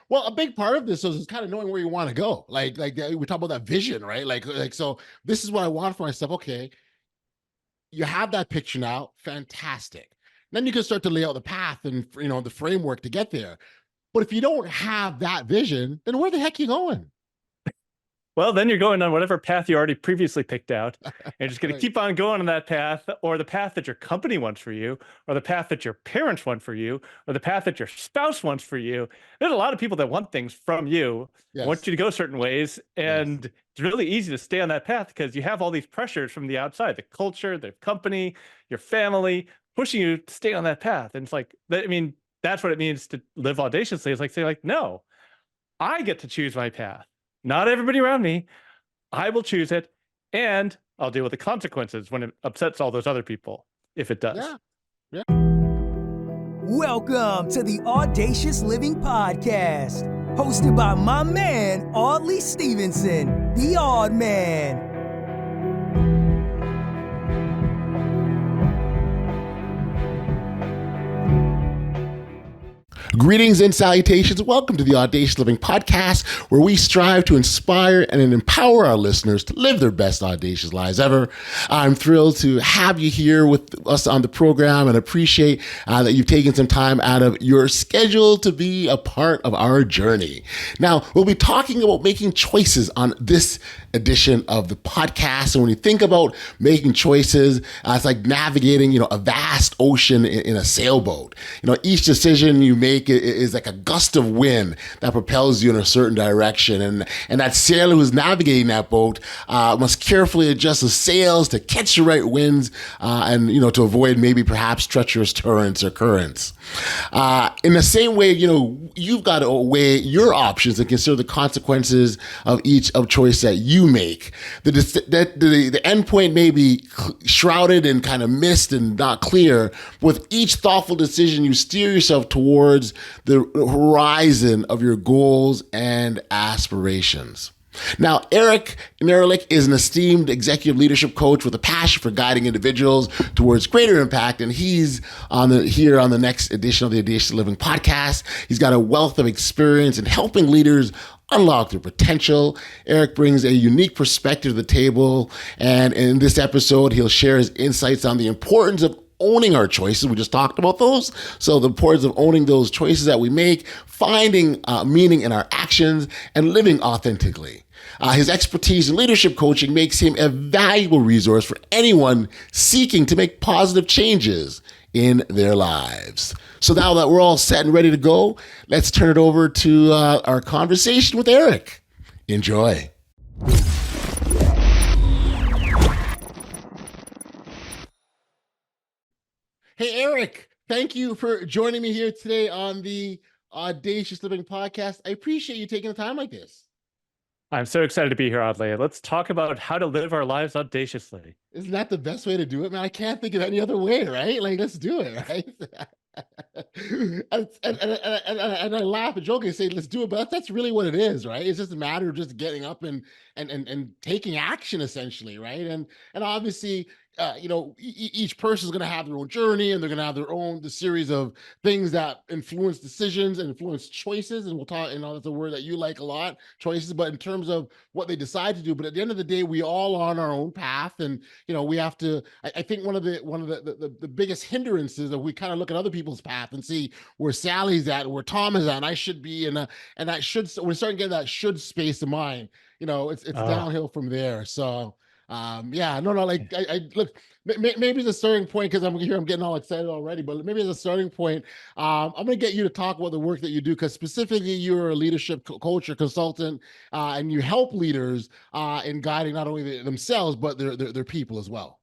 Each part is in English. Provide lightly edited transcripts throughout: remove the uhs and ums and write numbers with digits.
Well, a big part of this is kind of knowing where you want to go. We talk about that vision, right? So this is what I want for myself. Okay, you have that picture now. Fantastic. Then you can start to lay out the path and the framework to get there. But if you don't have that vision, then where the heck are you going? Well, then you're going on whatever path you already previously picked out. And you're just going to Right. keep on going on that path, or the path that your company wants for you, or the path that your parents want for you, or the path that your spouse wants for you. There's a lot of people that want things from you, want Yes. you to go certain ways. Yes. And it's really easy to stay on that path because you have all these pressures from the outside, the culture, the company, your family, pushing you to stay on that path. And it's like, I mean, that's what it means to live audaciously. It's like, say, like, no, I get to choose my path. Not everybody around me. I will choose it, and I'll deal with the consequences when it upsets all those other people, if it does. Yeah. Yeah. Welcome to the Audacious Living Podcast, hosted by my man, Audley Stevenson, the Odd Man. Greetings and salutations. Welcome to the Audacious Living Podcast, where we strive to inspire and empower our listeners to live their best audacious lives ever. I'm thrilled to have you here with us on the program and appreciate that you've taken some time out of your schedule to be a part of our journey. Now, we'll be talking about making choices on this edition of the podcast. And when you think about making choices, it's like navigating, a vast ocean in a sailboat. Each decision you make is like a gust of wind that propels you in a certain direction. And that sailor who's navigating that boat must carefully adjust the sails to catch the right winds and to avoid maybe perhaps treacherous torrents or currents. In the same way, you've got to weigh your options and consider the consequences of each choice that you make. The end point may be shrouded in kind of mist and not clear. With each thoughtful decision, you steer yourself towards the horizon of your goals and aspirations. Now, Eric Nehrlich is an esteemed executive leadership coach with a passion for guiding individuals towards greater impact, and he's here on the next edition of the Audacious Living Podcast. He's got a wealth of experience in helping leaders unlock their potential. Eric brings a unique perspective to the table, and in this episode, he'll share his insights on the importance of owning our choices. We just talked about those. So the importance of owning those choices that we make, finding meaning in our actions, and living authentically. His expertise in leadership coaching makes him a valuable resource for anyone seeking to make positive changes in their lives. So now that we're all set and ready to go, let's turn it over to our conversation with Eric. Enjoy. Hey, Eric, thank you for joining me here today on the Audacious Living Podcast. I appreciate you taking the time like this. I'm so excited to be here, Audley. Let's talk about how to live our lives audaciously. Isn't that the best way to do it, man? I can't think of any other way, right? Like, let's do it, right? And I laugh and joke and say, let's do it, but that's really what it is, right? It's just a matter of just getting up and taking action, essentially, right? And obviously, each person is going to have their own journey, and they're going to have the series of things that influence decisions and influence choices. And we'll talk, that's a word that you like a lot, choices, but in terms of what they decide to do. But at the end of the day, we all on our own path, and we have to. I think one of the biggest hindrances that we kind of look at other people's path and see where Sally's at, where Tom is at, and I should be, and that should. We're starting to get that should space of mind. It's downhill from there. So. Yeah, no, like I look, maybe the starting point, because I'm getting all excited already, but maybe as a starting point, I'm going to get you to talk about the work that you do, because specifically you're a leadership coach or consultant, and you help leaders in guiding not only themselves, but their people as well.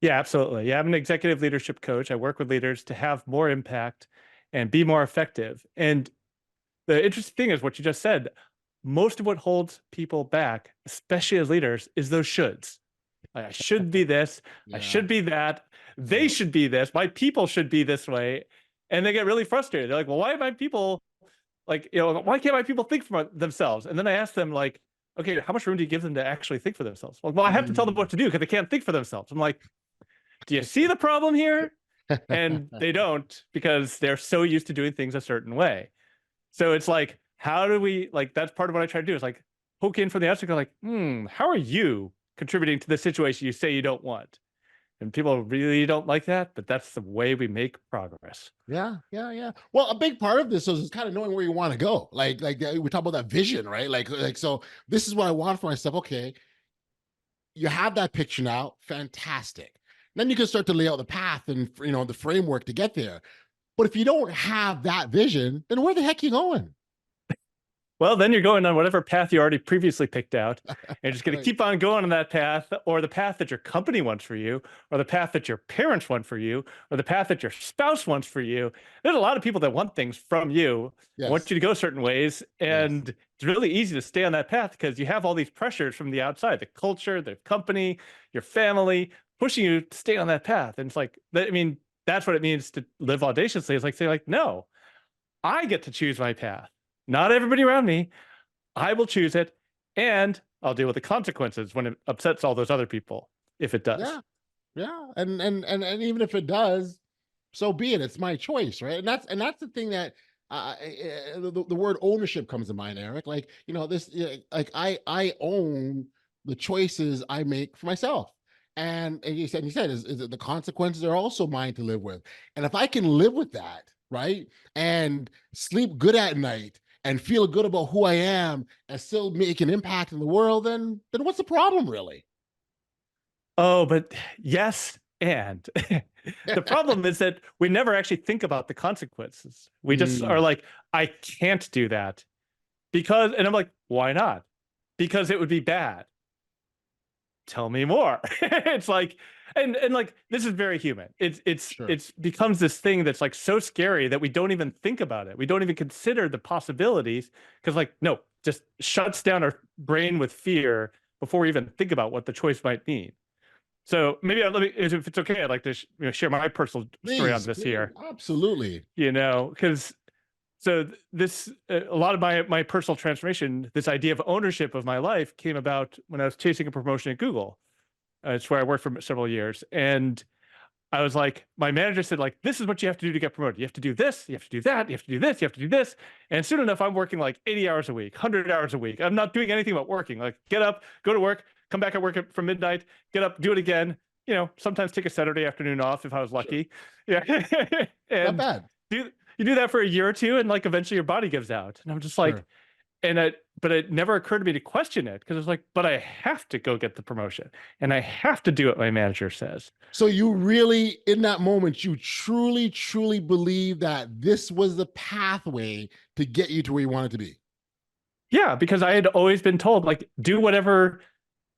Yeah, absolutely. Yeah, I'm an executive leadership coach. I work with leaders to have more impact and be more effective. And the interesting thing is what you just said. Most of what holds people back, especially as leaders, is those shoulds. Like, I should be this. Yeah. I should be that. They should be this. My people should be this way. And they get really frustrated. They're like, well, why are my people why can't my people think for themselves? And then I ask them, like, okay, how much room do you give them to actually think for themselves? Well, I have to tell them what to do because they can't think for themselves. I'm like, do you see the problem here? And they don't, because they're so used to doing things a certain way. So it's like, how do we, like, that's part of what I try to do is like poke in from the outside, go like, how are you contributing to the situation you say you don't want? And people really don't like that, but that's the way we make progress. Yeah. Well, a big part of this is kind of knowing where you want to go. Like we talk about that vision, right? Like, so this is what I want for myself. Okay. You have that picture now. Fantastic. Then you can start to lay out the path and, the framework to get there. But if you don't have that vision, then where the heck are you going? Well, then you're going on whatever path you already previously picked out. And you're just going Right. to keep on going on that path, or the path that your company wants for you, or the path that your parents want for you, or the path that your spouse wants for you. There's a lot of people that want things from you, Yes. want you to go certain ways. And it's really easy to stay on that path because you have all these pressures from the outside, the culture, the company, your family, pushing you to stay on that path. And it's like, I mean, that's what it means to live audaciously. It's like, say like, no, I get to choose my path. Not everybody around me. I will choose it, and I'll deal with the consequences when it upsets all those other people, if it does. Yeah. And even if it does, so be it. It's my choice, right? And that's the thing that the word ownership comes to mind, Eric. Like, like I own the choices I make for myself. And you said is the consequences are also mine to live with. And if I can live with that, right, and sleep good at night and feel good about who I am and still make an impact in the world, then what's the problem, really? Oh, but yes, and the problem is that we never actually think about the consequences. We just are like, I can't do that because, and I'm like, why not? Because it would be bad. Tell me more. It's like, and like, this is very human. It's becomes this thing that's like so scary that we don't even think about it. We don't even consider the possibilities because, like, no, just shuts down our brain with fear before we even think about what the choice might mean. So maybe if it's okay, I'd like to share my personal story on this here. Absolutely. Because so this a lot of my personal transformation, this idea of ownership of my life came about when I was chasing a promotion at Google. It's where I worked for several years. And I was like, my manager said, like, this is what you have to do to get promoted. You have to do this, you have to do that, you have to do this, you have to do this. And soon enough, I'm working like 80 hours a week, 100 hours a week. I'm not doing anything but working. Like, get up, go to work, come back at work from midnight, get up, do it again. Sometimes take a Saturday afternoon off if I was lucky. Sure. Yeah. And not bad. You do that for a year or two, and like eventually your body gives out. And I'm just like, but it never occurred to me to question it because it's like, but I have to go get the promotion and I have to do what my manager says. So you really, in that moment, you truly, truly believe that this was the pathway to get you to where you wanted to be. Yeah, because I had always been told, like, do whatever,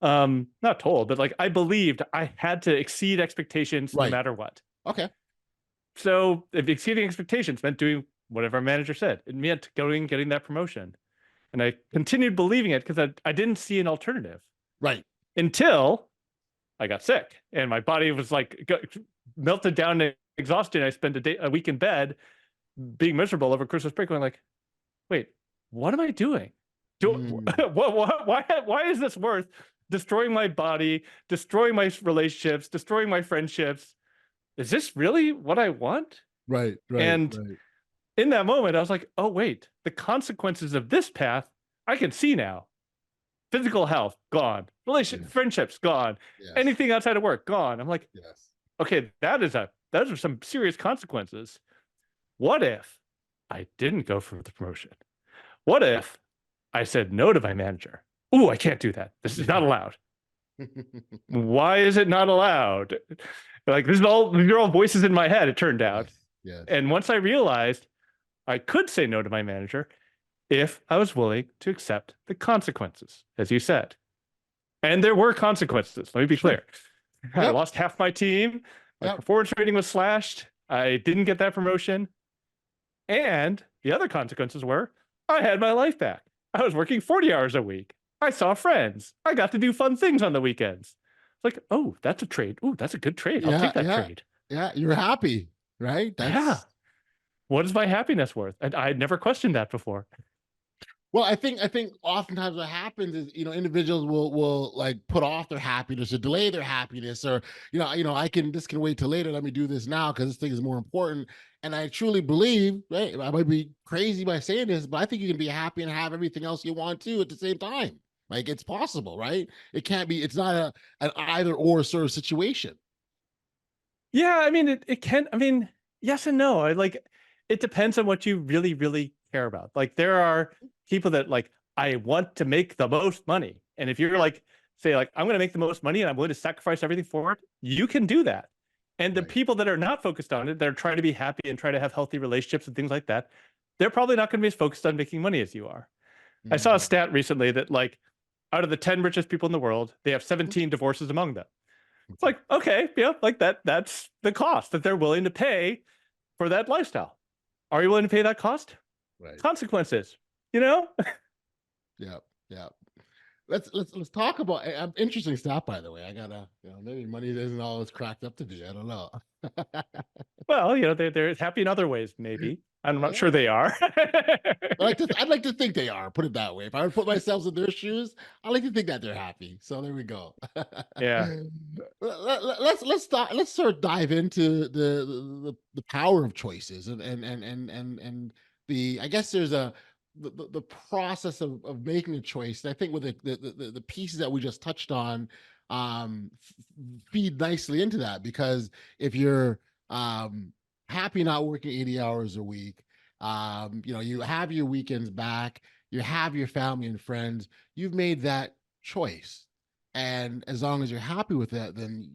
not told, but like I believed I had to exceed expectations no matter what. Okay. So if exceeding expectations meant doing whatever a manager said, it meant getting that promotion. And I continued believing it because I didn't see an alternative. Right. Until I got sick and my body was like melted down and exhausted. I spent a week in bed being miserable over Christmas break, going like, wait, what am I doing? Why is this worth destroying my body, destroying my relationships, destroying my friendships? Is this really what I want? Right. And in that moment, I was like, oh, wait, the consequences of this path, I can see now. Physical health, gone. Friendships, gone. Yes. Anything outside of work, gone. I'm like, okay, those are some serious consequences. What if I didn't go for the promotion? What if I said no to my manager? Ooh, I can't do that. This is not allowed. Why is it not allowed? Like, these are all voices in my head, it turned out. Yes. And once I realized I could say no to my manager if I was willing to accept the consequences, as you said. And there were consequences. Let me be clear. I lost half my team. My performance rating was slashed. I didn't get that promotion. And the other consequences were I had my life back. I was working 40 hours a week. I saw friends. I got to do fun things on the weekends. Like, oh, that's a trade. Oh, that's a good trade. I'll take that trade. Yeah, you're happy, right? What is my happiness worth? And I had never questioned that before. Well, I think oftentimes what happens is, individuals will like put off their happiness or delay their happiness, or this can wait till later. Let me do this now because this thing is more important. And I truly believe, right? I might be crazy by saying this, but I think you can be happy and have everything else you want to at the same time. Like it's possible, right? It can't be. It's not an either or sort of situation. Yeah, I mean, it can. I mean, yes and no. It depends on what you really, really care about. Like there are people that like, I want to make the most money. And if you're like, say like, I'm going to make the most money and I'm willing to sacrifice everything for it, you can do that. And the Right. people that are not focused on it, they're trying to be happy and try to have healthy relationships and things like that, they're probably not going to be as focused on making money as you are. I saw a Mhm. stat recently that like out of the 10 richest people in the world, they have 17 divorces among them. It's like, okay, yeah, like that's the cost that they're willing to pay for that lifestyle. Are you willing to pay that cost? Right. Consequences, you know? Yeah. Yeah. Let's talk about interesting stuff. By the way, I gotta maybe money isn't all it's cracked up to be. I don't know. Well, they're happy in other ways, maybe. I'm not sure Yeah. they are. I'd like to think they are. Put it that way. If I would put myself in their shoes, I like to think that they're happy. So there we go. Yeah. Let's sort of dive into the power of choices and the I guess there's the process of making a choice. And I think with the pieces that we just touched on feed nicely into that, because if you're happy not working 80 hours a week, you have your weekends back, you have your family and friends, you've made that choice. And as long as you're happy with that, then,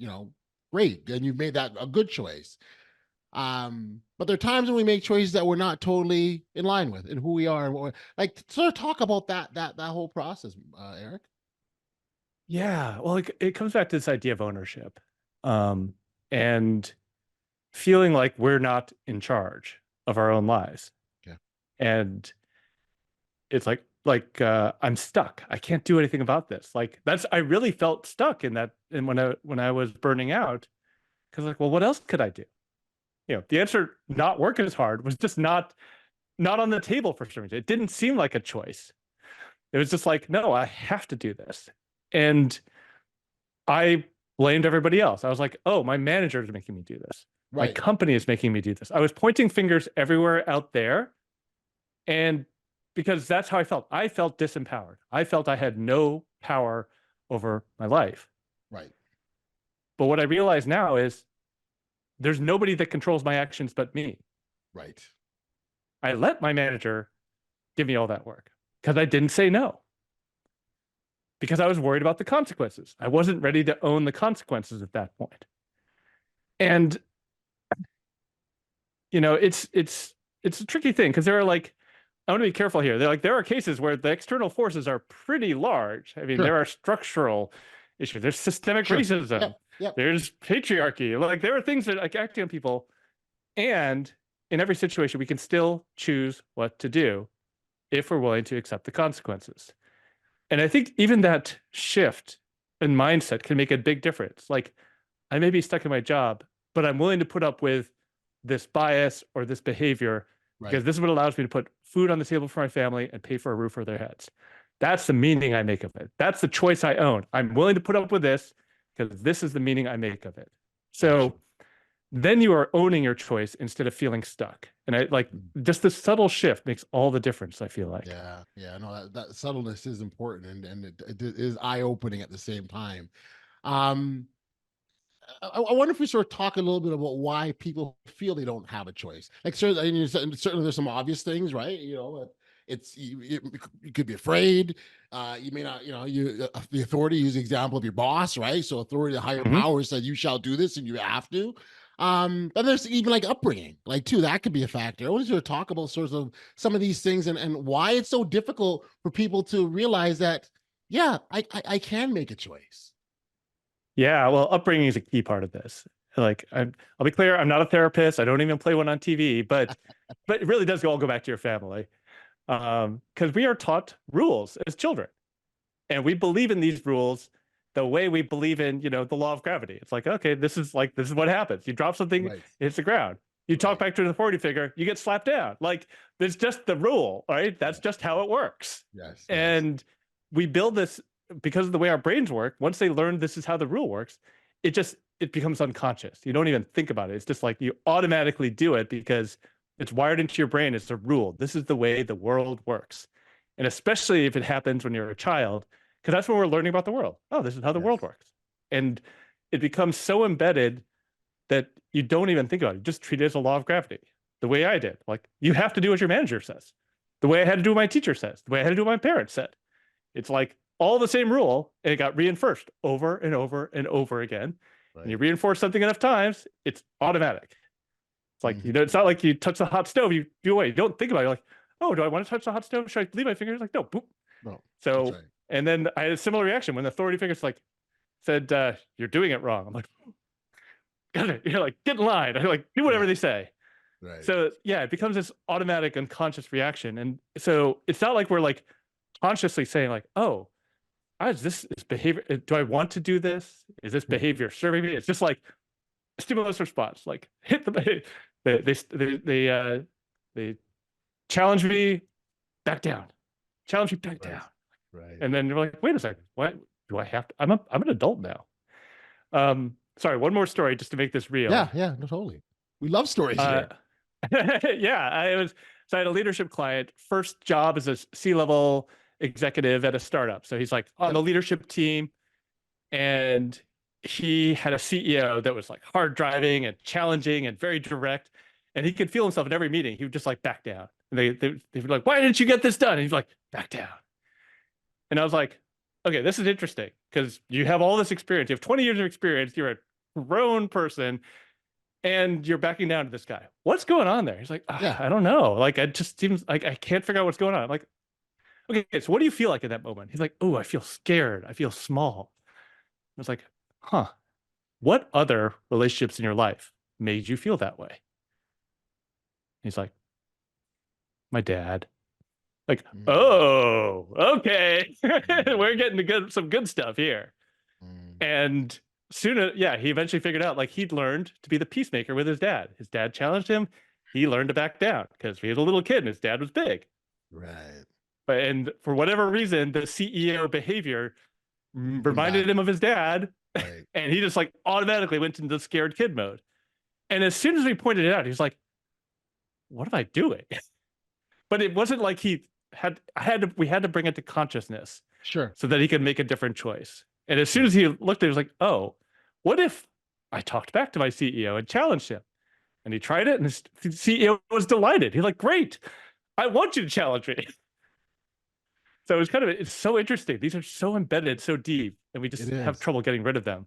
great. Then you've made that a good choice. But there are times when we make choices that we're not totally in line with and who we are. And like sort of talk about that whole process, Eric. Yeah. Well, it comes back to this idea of ownership, and feeling like we're not in charge of our own lives. Yeah. And it's I'm stuck. I can't do anything about this. Like I really felt stuck in that. And when I was burning out, because like, well, what else could I do? The answer, not work as hard, was just not on the table for some reason. It didn't seem like a choice. It was just like, no, I have to do this. And I blamed everybody else. I was like, oh, my manager is making me do this. My Right. company is making me do this. I was pointing fingers everywhere out there. And because that's how I felt. I felt disempowered. I felt I had no power over my life. Right. But what I realize now is there's nobody that controls my actions but me. Right. I let my manager give me all that work because I didn't say no. Because I was worried about the consequences. I wasn't ready to own the consequences at that point. And it's a tricky thing because there are like, I want to be careful here. There are cases where the external forces are pretty large. I mean, Sure. there are structural issues. There's systemic Sure. racism. Yep. There's patriarchy. Like there are things that like acting on people. And in every situation, we can still choose what to do if we're willing to accept the consequences. And I think even that shift in mindset can make a big difference. Like I may be stuck in my job, but I'm willing to put up with this bias or this behavior because this is what allows me to put food on the table for my family and pay for a roof over their heads. That's the meaning I make of it. That's the choice I own. I'm willing to put up with this because this is the meaning I make of it. So then you are owning your choice instead of feeling stuck. And I like just this subtle shift makes all the difference, I feel like. Yeah. Yeah. No, that subtleness is important, and it is eye-opening at the same time. Um, I wonder if we sort of talk a little bit about why people feel they don't have a choice. Like certainly there's some obvious things, right? You could be afraid. You may not, the authority, use the example of your boss, right? So authority, the higher power said you shall do this and you have to. But there's even like upbringing, like too, that could be a factor. I want to sort of talk about sorts of some of these things and why it's so difficult for people to realize that, yeah, I can make a choice. Yeah, well, upbringing is a key part of this. Like, I'll be clear, I'm not a therapist. I don't even play one on TV, but it really does all go back to your family. Because we are taught rules as children, and we believe in these rules the way we believe in, the law of gravity. It's like, okay, this is what happens. You drop something, Right. it hits the ground. You talk back to the authority figure, you get slapped down. Like, there's just the rule, right? That's just how it works. Yes. And we build this because of the way our brains work. Once they learn this is how the rule works, it becomes unconscious. You don't even think about it. It's just like you automatically do it because it's wired into your brain. It's a rule. This is the way the world works. And especially if it happens when you're a child, because that's when we're learning about the world. Oh, this is how the world works. And it becomes so embedded that you don't even think about it. You just treat it as a law of gravity, the way I did. Like, you have to do what your manager says, the way I had to do what my teacher says, the way I had to do what my parents said. It's like all the same rule, and it got reinforced over and over and over again. Right. And you reinforce something enough times, it's automatic. It's like, it's not like you touch the hot stove, you do away. You don't think about it. You're like, oh, do I want to touch the hot stove? Should I leave my fingers? Like, no, boop. No. So, right. And then I had a similar reaction when the authority figures said, you're doing it wrong. I'm like, you're like, get in line. I'm like, do whatever they say. Right. So yeah, it becomes this automatic unconscious reaction. And so it's not like we're like consciously saying like, oh, this behavior, do I want to do this? Is this behavior serving me? It's just like a stimulus response, like hit they challenge me, back down. Challenge me, back down. Right. And then you're like, wait a second, what do I have to, I'm an adult now. Sorry, one more story just to make this real. Yeah, no, totally. We love stories here. Yeah, I had a leadership client, first job as a C-level executive at a startup. So he's like on the leadership team, and he had a CEO that was like hard driving and challenging and very direct, and he could feel himself in every meeting. He would just like back down. And they were like, why didn't you get this done? And he's like, back down. And I was like, okay, this is interesting because you have all this experience. You have 20 years of experience. You're a grown person, and you're backing down to this guy. What's going on there? He's like, I don't know. Like, it just seems like I can't figure out what's going on. I'm like, okay, so what do you feel like at that moment? He's like, oh, I feel scared. I feel small. I was like, what other relationships in your life made you feel that way? He's like, my dad. Like, oh, okay. We're getting to some good stuff here. And soon, he eventually figured out, like, he'd learned to be the peacemaker with his dad. His dad challenged him. He learned to back down because he was a little kid and his dad was big. Right. And for whatever reason, the CEO behavior reminded him of his dad. Right. And he just like automatically went into the scared kid mode. And as soon as we pointed it out, he was like, what am I doing? But it wasn't like we had to bring it to consciousness. Sure. So that he could make a different choice. And as soon as he looked at it, he was like, oh, what if I talked back to my CEO and challenged him? And he tried it, and his CEO was delighted. He's like, great, I want you to challenge me. So it's so interesting. These are so embedded, so deep, and we just have trouble getting rid of them.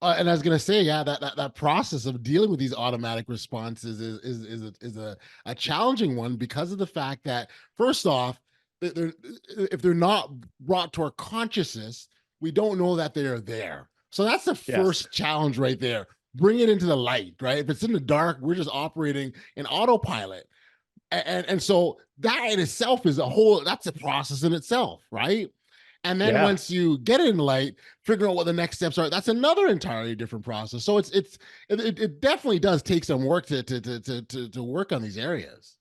And I was going to say, that process of dealing with these automatic responses is a challenging one because of the fact that, first off, if they're not brought to our consciousness, we don't know that they are there. So that's the first challenge right there. Bring it into the light, right? If it's in the dark, we're just operating in autopilot. And so that in itself that's a process in itself, right? And then once you get it in the light, figure out what the next steps are, that's another entirely different process. So it definitely does take some work to work on these areas.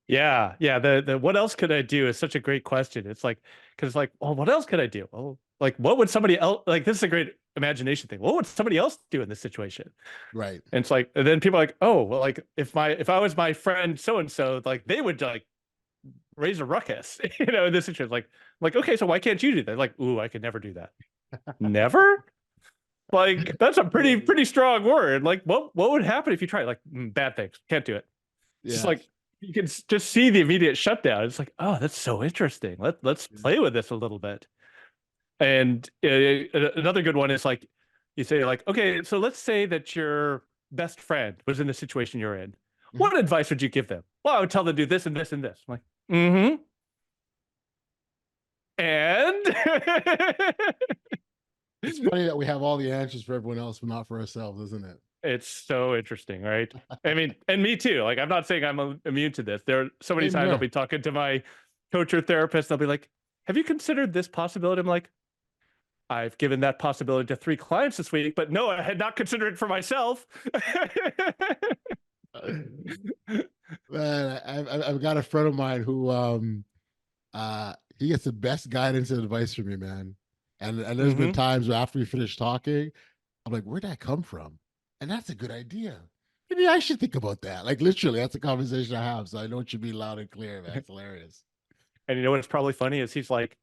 Yeah. The what else could I do is such a great question. It's like, because it's like, well, what else could I do? Well, like, what would somebody else, like, this is a great imagination thing. What would somebody else do in this situation? Right. And it's like, and then people are like, oh, well, like if I was my friend so-and-so, like they would like raise a ruckus, in this situation. Like, okay, so why can't you do that? Like, ooh, I could never do that. Never? Like, that's a pretty strong word. Like, what would happen if you tried? Like, bad things. Can't do it. It's just like, you can just see the immediate shutdown. It's like, oh, that's so interesting. Let's play with this a little bit. And another good one is like, you say like, okay, so let's say that your best friend was in the situation you're in. What advice would you give them? Well, I would tell them to do this and this and this. I'm like, and it's funny that we have all the answers for everyone else, but not for ourselves, isn't it? It's so interesting, right? I mean, and me too. Like, I'm not saying I'm immune to this. There are so many times I'll be talking to my coach or therapist. They'll be like, have you considered this possibility? I'm like, I've given that possibility to 3 clients this week, but no, I had not considered it for myself. Man, I've got a friend of mine who he gets the best guidance and advice from me, man. And there's been Hmm. times where after we finish talking, I'm like, where'd that come from? And that's a good idea. Maybe I should think about that. Like literally, that's a conversation I have. So I know it should be loud and clear, man. It's hilarious. And you know what's probably funny is he's like,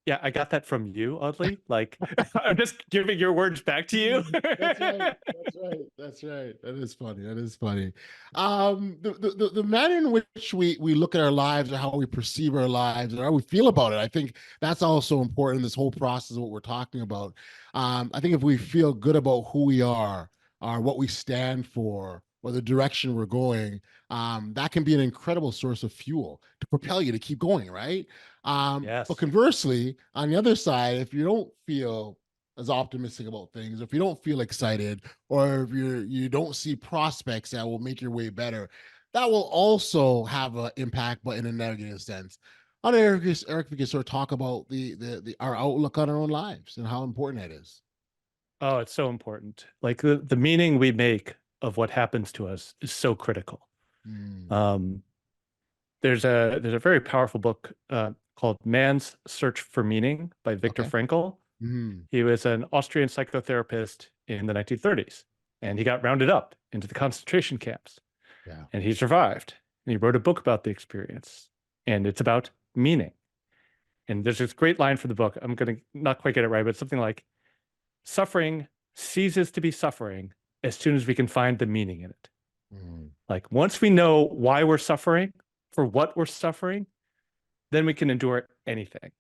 yeah, I got that from you, Audley. Like, I'm just giving your words back to you. That's right. That's right. That's right. That is funny. That is funny. The manner in which we look at our lives or how we perceive our lives or how we feel about it, I think that's also important in this whole process of what we're talking about. I think if we feel good about who we are, or what we stand for, or the direction we're going, that can be an incredible source of fuel to propel you to keep going, right? But Yes. conversely, on the other side, if you don't feel as optimistic about things, if you don't feel excited, or if you don't see prospects that will make your way better, that will also have an impact, but in a negative sense. On Eric, we can sort of talk about the our outlook on our own lives and how important that is. Oh, it's so important. Like the meaning we make of what happens to us is so critical. Mm, Um, there's a very powerful book called Man's Search for Meaning by Viktor okay. Frankl. Mm, He was an Austrian psychotherapist in the 1930s, and he got rounded up into the concentration camps, yeah. and he survived. And he wrote a book about the experience, and it's about meaning. And there's this great line from the book. I'm going to not quite get it right, but it's something like suffering ceases to be suffering as soon as we can find the meaning in it. Mm, Like once we know why we're suffering, for what we're suffering, then we can endure anything.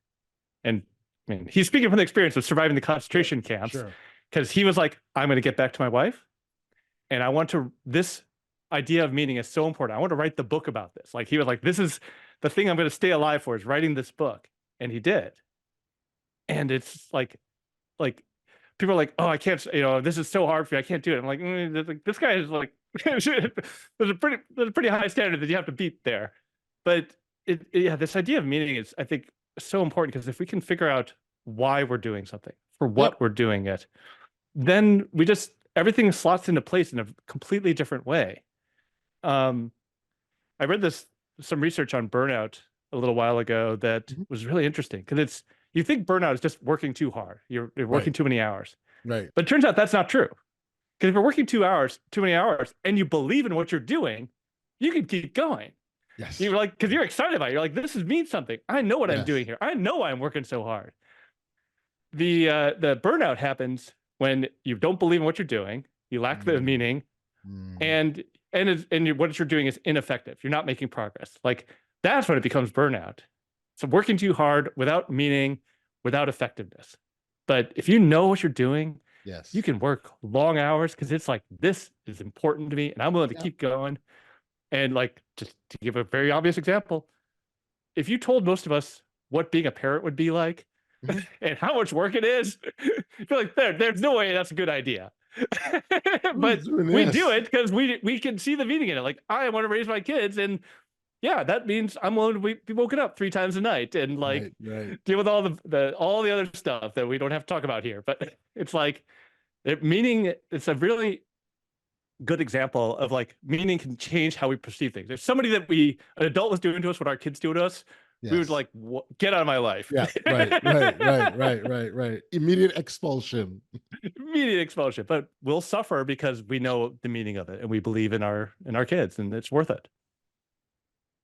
And I mean, he's speaking from the experience of surviving the concentration camps sure. because he was like, I'm going to get back to my wife. And I want to, this idea of meaning is so important. I want to write the book about this. Like he was like, this is the thing I'm going to stay alive for is writing this book. And he did. And it's like people are like, oh, I can't, this is so hard for me. I can't do it. I'm like, this guy is like, there's a pretty high standard that you have to beat there. But yeah, this idea of meaning is, I think, so important because if we can figure out why we're doing something, for Yep. what we're doing it, then everything slots into place in a completely different way. Um, I read some research on burnout a little while ago that Mhm. was really interesting because you think burnout is just working too hard. You're Right. working too many hours. Right. But it turns out that's not true. Because if you're working too many hours, and you believe in what you're doing, you can keep going. Yes. You're like, because you're excited about it. You're like, this means something. I know what I'm Yes. doing here. I know why I'm working so hard. The burnout happens when you don't believe in what you're doing, you lack the Mm, meaning, mm, and what you're doing is ineffective. You're not making progress. Like that's when it becomes burnout. So working too hard without meaning, without effectiveness. But if you know what you're doing, you yes. can work long hours because it's like this is important to me, and I'm willing to Yep. keep going. And like just to give a very obvious example, if you told most of us what being a parent would be like Mhm. and how much work it is, you'd be like, there's no way that's a good idea. Who's But doing we do this? it because we can see the meaning in it. Like I want to raise my kids, and yeah, that means I'm willing to be woken up 3 times a night and like Right. Right. deal with all the other stuff that we don't have to talk about here. But it's like meaning. It's a really good example of like meaning can change how we perceive things. If somebody an adult was doing to us what our kids do to us, we would Yes. like get out of my life. Yeah. Right. Right. Right. Right. Right. Right. Immediate expulsion. Immediate expulsion, but we'll suffer because we know the meaning of it and we believe in our kids, and it's worth it.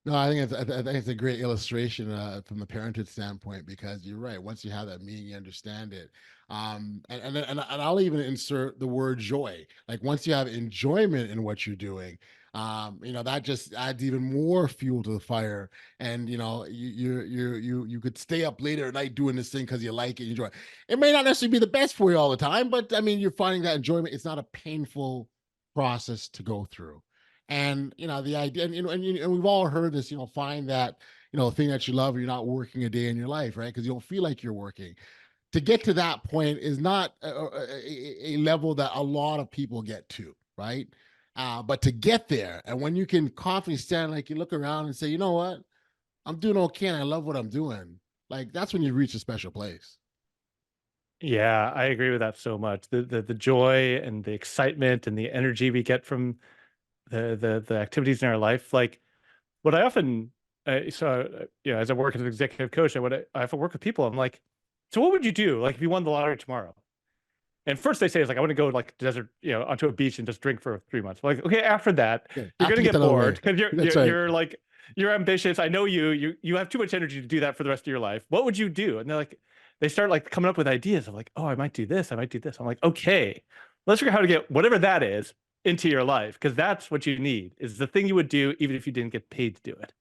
No, I think it's a great illustration from the parenthood standpoint because you're right. Once you have that meaning, you understand it. And I'll even insert the word joy. Like once you have enjoyment in what you're doing, that just adds even more fuel to the fire. And you could stay up later at night doing this thing because you like it, you enjoy it. It may not necessarily be the best for you all the time, but I mean, you're finding that enjoyment. It's not a painful process to go through. And the idea, and we've all heard this, find that thing that you love, or you're not working a day in your life, right? Because you don't feel like you're working. To get to that point is not a level that a lot of people get to, right? But to get there, and when you can confidently stand, like you look around and say, you know what, I'm doing okay, and I love what I'm doing. Like that's when you reach a special place. Yeah, I agree with that so much. The joy and the excitement and the energy we get from the activities in our life. Like what I often, as I work as an executive coach, I often work with people. I'm like, so what would you do? Like if you won the lottery tomorrow? And first they say is like, I want to go like desert, onto a beach and just drink for 3 months. Like, okay, after that, Yeah, you're after going you to get get that out of the way. bored because That's right. you're like, you're ambitious. I know you have too much energy to do that for the rest of your life. What would you do? And they're like, they start like coming up with ideas of like, oh, I might do this. I might do this. I'm like, okay, let's figure out how to get whatever that is into your life. Because that's what you need, is the thing you would do even if you didn't get paid to do it.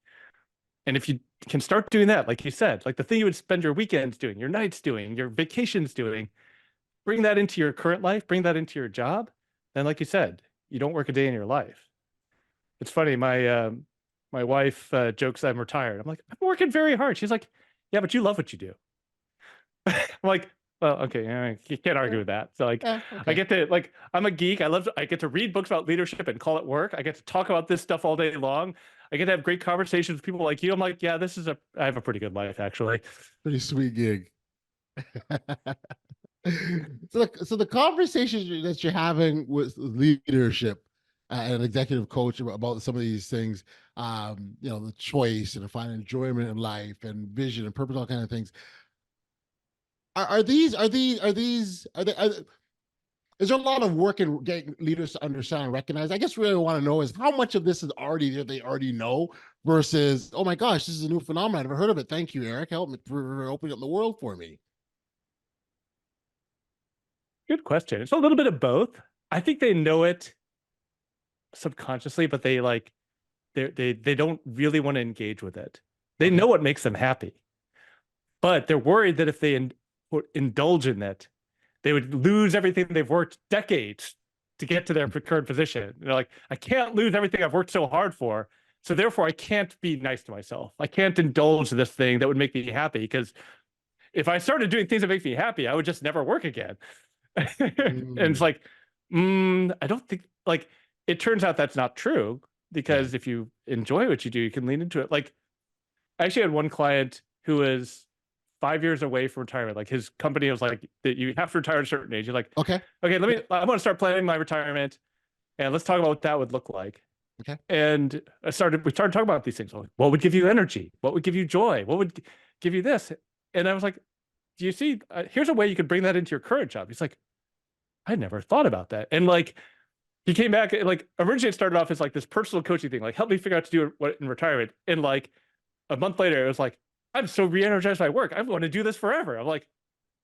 And if you can start doing that, like you said, like the thing you would spend your weekends doing, your nights doing, your vacations doing, bring that into your current life, bring that into your job, then like you said, you don't work a day in your life. It's funny, my wife jokes I'm retired. I'm like, I'm working very hard. She's like, yeah, but you love what you do. I'm like, well, okay, you can't argue with that. So like, Yeah, okay. I get to like, I'm a geek. I get to read books about leadership and call it work. I get to talk about this stuff all day long. I get to have great conversations with people like you. I'm like, yeah, I have a pretty good life actually. Pretty sweet gig. So the conversations that you're having with leadership and executive coach about some of these things, the choice and finding enjoyment in life and vision and purpose, all kind of things. Is there a lot of work in getting leaders to understand and recognize? I guess really I want to know is how much of this is already that they already know versus, oh my gosh, this is a new phenomenon. I've never heard of it. Thank you, Eric. Help me for opening up the world for me. Good question. It's a little bit of both. I think they know it subconsciously, but they don't really want to engage with it. They know what makes them happy, but they're worried that if they indulge in it, they would lose everything they've worked decades to get to their current position. They're like, I can't lose everything I've worked so hard for. So therefore I can't be nice to myself. I can't indulge this thing that would make me happy, because if I started doing things that make me happy, I would just never work again. And it's like, I don't think, like, it turns out that's not true, because if you enjoy what you do, you can lean into it. Like, I actually had one client who was 5 years away from retirement. Like his company was like, that you have to retire at a certain age. You're like, okay, I want to start planning my retirement, and let's talk about what that would look like. Okay. And we started talking about these things. Like, what would give you energy? What would give you joy? What would give you this? And I was like, do you see, here's a way you could bring that into your current job. He's like, I never thought about that. And like, he came back, like, originally it started off as like this personal coaching thing, like help me figure out to do what in retirement. And like a month later, it was like, I'm so re-energized by work. I want to do this forever. I'm like,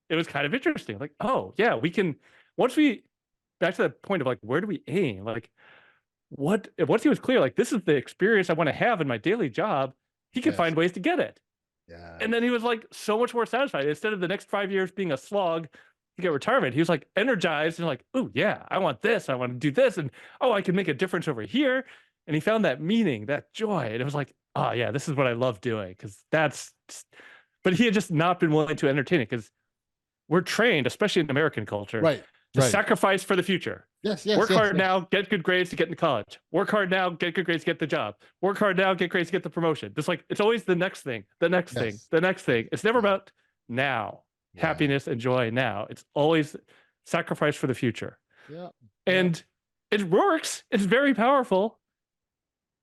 it was kind of interesting. Like, oh yeah, we can, back to that point of like, where do we aim? Like once he was clear, like, this is the experience I want to have in my daily job, he could find ways to get it. Yeah. And then he was like so much more satisfied. Instead of the next 5 years being a slog to get retirement, he was like energized and like, oh yeah, I want this. I want to do this. And oh, I can make a difference over here. And he found that meaning, that joy. And it was like, oh yeah, this is what I love doing. But he had just not been willing to entertain it, because we're trained, especially in American culture, to sacrifice for the future. Yes. Work hard now, get good grades to get into college. Work hard now, get good grades to get the job. Work hard now, get grades to get the promotion. It's always the next thing, the next thing, the next thing. It's never about now, happiness and joy now. It's always sacrifice for the future. Yeah. And it works. It's very powerful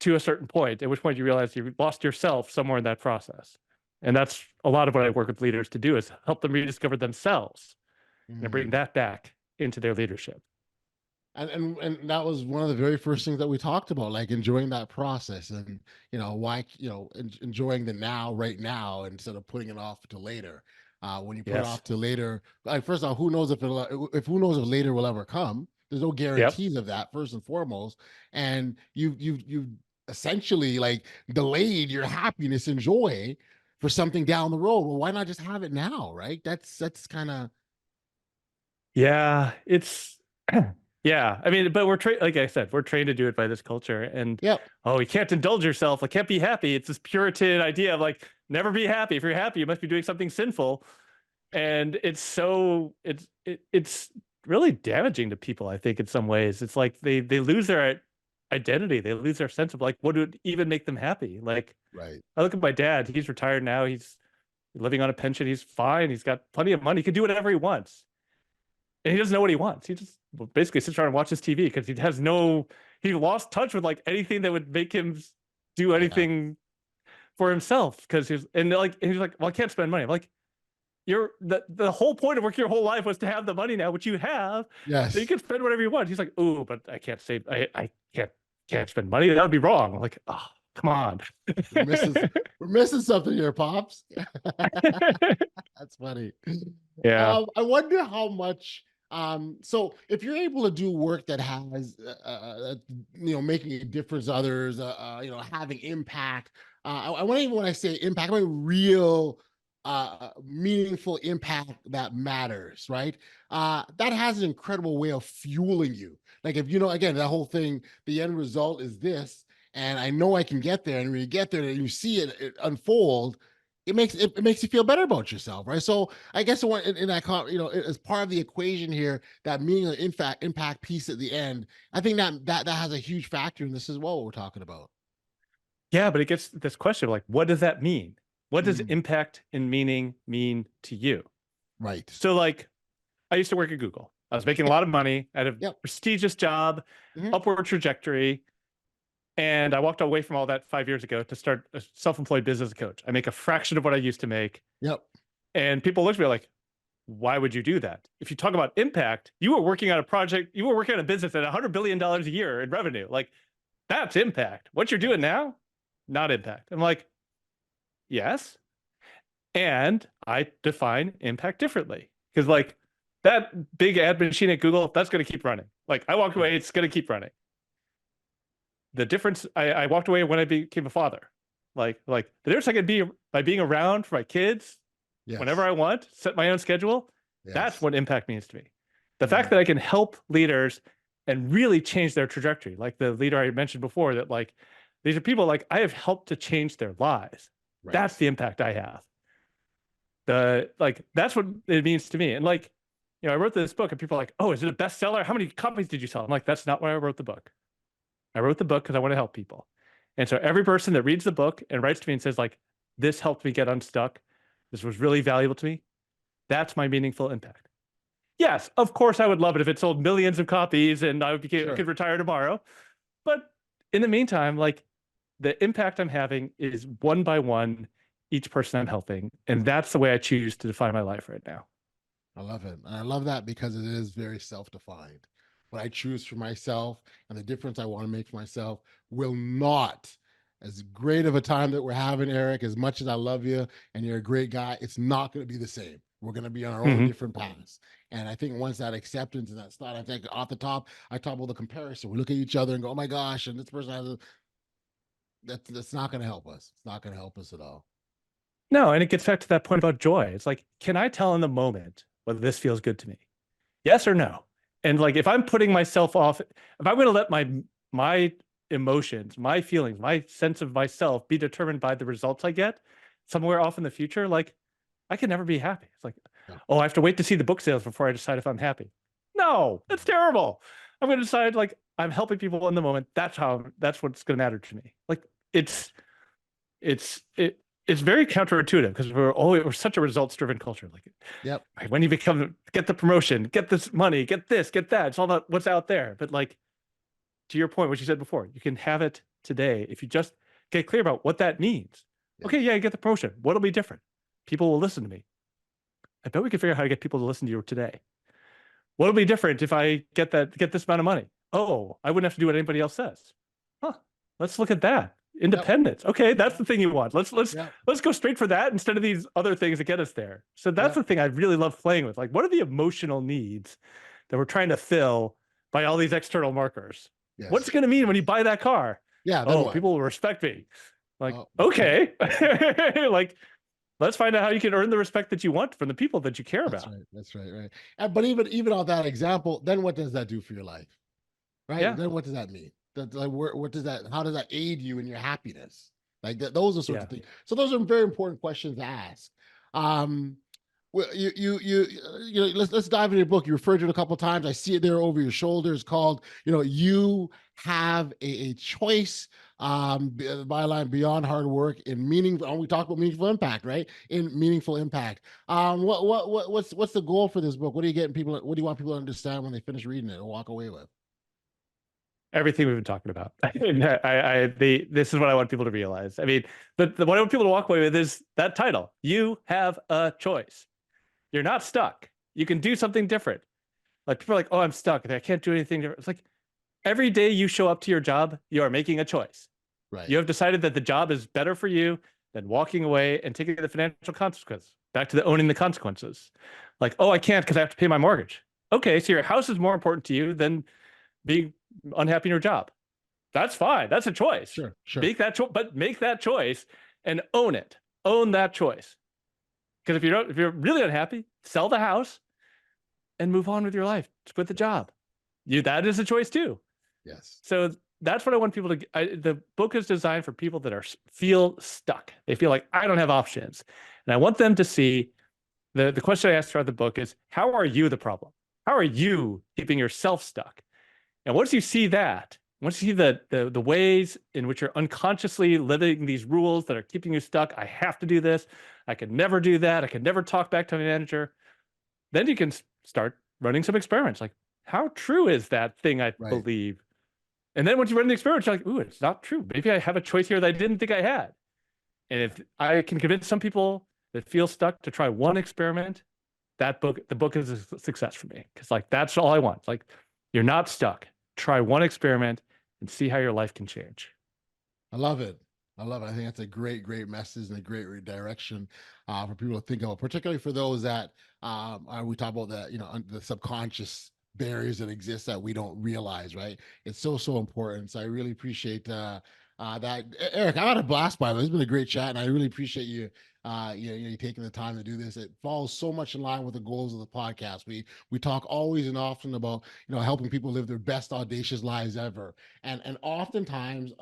to a certain point, at which point you realize you've lost yourself somewhere in that process. And that's a lot of what I work with leaders to do, is help them rediscover themselves and bring that back into their leadership. And that was one of the very first things that we talked about, like enjoying that process, and why enjoying the now, right now, instead of putting it off to later. When you put it off to later, like, first of all, who knows if later will ever come? There's no guarantees of that, first and foremost. And you essentially like delayed your happiness and joy for something down the road. Well, why not just have it now, right? That's kind of it's yeah. I mean, but we're trained, like I said, we're trained to do it by this culture. And you can't indulge yourself. I can't be happy. It's this Puritan idea of like, never be happy. If you're happy, you must be doing something sinful. And it's really damaging to people, I think, in some ways. It's like they lose their identity. They lose their sense of like, what would even make them happy? Like, I look at my dad. He's retired now. He's living on a pension. He's fine. He's got plenty of money. He can do whatever he wants. And he doesn't know what he wants. He just basically sits around and watches TV, because he he lost touch with like anything that would make him do anything for himself, because he's like, well, I can't spend money. I'm like, you're the whole point of working your whole life was to have the money now, which you have. Yes. So you can spend whatever you want. He's like, oh, but I can't save. I can't spend money. That would be wrong. I'm like, oh, come on. We're missing something here, Pops. That's funny. Yeah. I wonder how much. So if you're able to do work that has, making a difference to others, having impact. I want even when I say impact, I mean real, meaningful impact that matters, right? That has an incredible way of fueling you. Like if again, that whole thing, the end result is this, and I know I can get there. And when you get there and you see it unfold, it makes you feel better about yourself, right? So I guess in that, as part of the equation here, that meaning impact piece at the end, I think that has a huge factor in this as well. What we're talking about. Yeah, but it gets this question of like, what does that mean? What does impact and meaning mean to you? Right. So like, I used to work at Google. I was making a lot of money at a prestigious job, upward trajectory. And I walked away from all that 5 years ago to start a self-employed business coach. I make a fraction of what I used to make. Yep. And people look at me like, why would you do that? If you talk about impact, you were working on a project, you were working on a business at $100 billion a year in revenue. Like, that's impact. What you're doing now, not impact. I'm like, yes. And I define impact differently. Because like that big ad machine at Google, that's going to keep running. Like I walked away, it's going to keep running. The difference, I walked away when I became a father. Like the difference I can be by being around for my kids whenever I want, set my own schedule. Yes. That's what impact means to me. The fact that I can help leaders and really change their trajectory. Like the leader I mentioned before, that like, these are people like I have helped to change their lives. Right. That's the impact I have. That's what it means to me. And like, I wrote this book and people are like, oh, is it a bestseller? How many copies did you sell? I'm like, that's not why I wrote the book. I wrote the book because I want to help people. And so every person that reads the book and writes to me and says like, this helped me get unstuck. This was really valuable to me. That's my meaningful impact. Yes, of course, I would love it if it sold millions of copies and I could retire tomorrow. But in the meantime, like the impact I'm having is one by one, each person I'm helping. And that's the way I choose to define my life right now. I love it. And I love that because it is very self-defined. What I choose for myself and the difference I want to make for myself will not, as great of a time that we're having, Eric, as much as I love you and you're a great guy, it's not going to be the same. We're going to be on our own different paths. And I think once that acceptance and that start, I think off the top, I talk about the comparison. We look at each other and go, oh my gosh, and this person has that's not going to help us. It's not going to help us at all. No, and it gets back to that point about joy. It's like, can I tell in the moment whether this feels good to me? Yes or no? And like, if I'm putting myself off, if I'm going to let my emotions, my feelings, my sense of myself be determined by the results I get somewhere off in the future, like I can never be happy. It's like, oh, I have to wait to see the book sales before I decide if I'm happy. No, that's terrible. I'm going to decide like I'm helping people in the moment. That's what's going to matter to me. Like it's very counterintuitive because we're such a results-driven culture. Like, when you get the promotion, get this money, get this, get that. It's all about what's out there. But like, to your point, what you said before, you can have it today if you just get clear about what that means. Okay, you get the promotion. What'll be different? People will listen to me. I bet we can figure out how to get people to listen to you today. What'll be different if I get this amount of money? Oh, I wouldn't have to do what anybody else says. Huh? Let's look at that. Independence. Okay, that's the thing you want. Let's go straight for that instead of these other things that get us there. So that's the thing I really love playing with. Like, what are the emotional needs that we're trying to fill by all these external markers? Yes. What's it going to mean when you buy that car? Yeah. People will respect me. Like, okay, like let's find out how you can earn the respect that you want from the people that you care about. That's right. But even on that example, then what does that do for your life? Right. Yeah. Then what does that mean? What does that? How does that aid you in your happiness? Like that, those are sorts of things. So those are very important questions to ask. Well, let's dive into your book. You referred to it a couple of times. I see it there over your shoulder. It's called, you have a choice. Byline beyond hard work in meaningful. We talked about meaningful impact, right? In meaningful impact. What's the goal for this book? What are you getting people? What do you want people to understand when they finish reading it or walk away with? Everything we've been talking about. This is what I want people to realize. I mean, what I want people to walk away with is that title. You have a choice. You're not stuck. You can do something different. Like people are like, oh, I'm stuck. I can't do anything different. It's like every day you show up to your job, you are making a choice. Right. You have decided that the job is better for you than walking away and taking the financial consequences. Back to the owning the consequences. Like, oh, I can't because I have to pay my mortgage. Okay, so your house is more important to you than being unhappy in your job. That's fine. That's a choice. Sure. Make that choice and own it. Own that choice. Because if you're really unhappy, sell the house and move on with your life. Quit the job. That is a choice too. Yes. So that's what I want people to. The book is designed for people that feel stuck. They feel like I don't have options, and I want them to see. The question I asked throughout the book is, how are you the problem? How are you keeping yourself stuck? And once you see that, once you see the ways in which you're unconsciously living these rules that are keeping you stuck, I have to do this, I can never do that, I can never talk back to my manager, then you can start running some experiments. Like, how true is that thing I believe? And then once you run the experiment, you're like, ooh, it's not true. Maybe I have a choice here that I didn't think I had. And if I can convince some people that feel stuck to try one experiment, the book is a success for me. Because like, that's all I want. Like, you're not stuck. Try one experiment and see how your life can change. I love it. I think that's a great message and a great direction for people to think about, particularly for those that we talk about the subconscious barriers that exist that we don't realize, right? It's so important. So I really appreciate that. Eric, I had a blast by it. It's been a great chat, and I really appreciate you you taking the time to do this. It falls so much in line with the goals of the podcast. We talk always and often about helping people live their best audacious lives ever, and oftentimes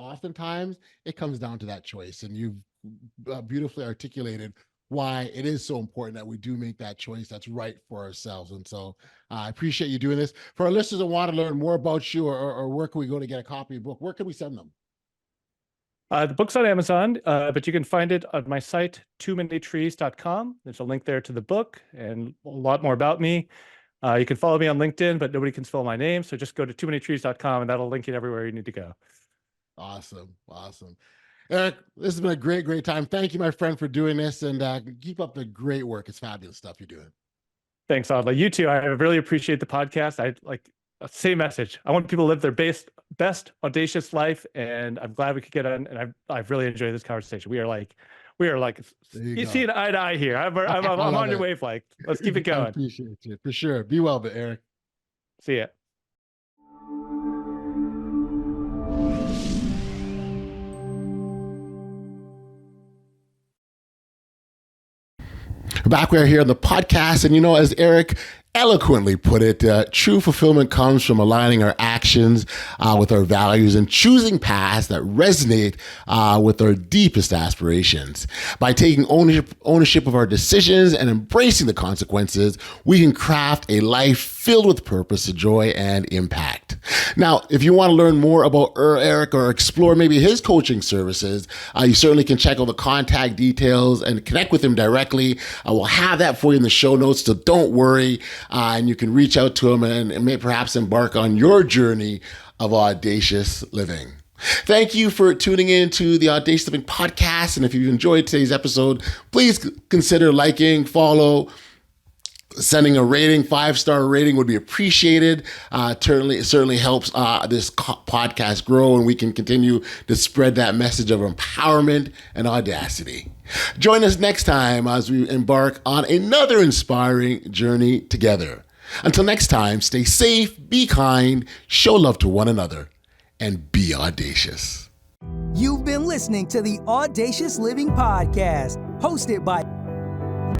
it comes down to that choice. And you've beautifully articulated why it is so important that we do make that choice that's right for ourselves. And so I appreciate you doing this. For our listeners that want to learn more about you, or where can we go to get a copy of the book? Where can we send them? The book's on Amazon, but you can find it on my site, toomanytrees.com. There's a link there to the book and a lot more about me. You can follow me on LinkedIn, but nobody can spell my name. So just go to toomanytrees.com and that'll link you everywhere you need to go. Awesome. Eric, this has been a great time. Thank you, my friend, for doing this, and keep up the great work. It's fabulous stuff you're doing. Thanks, Audley. You too. I really appreciate the podcast. I like same message. I want people to live their best audacious life, and I'm glad we could get on. And I've really enjoyed this conversation. We are like you see an eye to eye here. I'm on your wavelength. Let's keep it going. I appreciate you for sure. Be well, but Eric. See ya. Back we are here on the podcast, and as Eric eloquently put it, true fulfillment comes from aligning our actions with our values and choosing paths that resonate with our deepest aspirations. By taking ownership of our decisions and embracing the consequences, we can craft a life filled with purpose, joy, and impact. Now, if you want to learn more about Eric or explore maybe his coaching services, you certainly can check out the contact details and connect with him directly. I will have that for you in the show notes, so don't worry. And you can reach out to him and may perhaps embark on your journey of audacious living. Thank you for tuning in to the Audacious Living Podcast. And if you've enjoyed today's episode, please consider liking, follow, sending a rating. 5-star rating would be appreciated. It certainly helps this podcast grow, and we can continue to spread that message of empowerment and audacity. Join us next time as we embark on another inspiring journey together. Until next time, stay safe, be kind, show love to one another, and be audacious. You've been listening to the Audacious Living Podcast, hosted by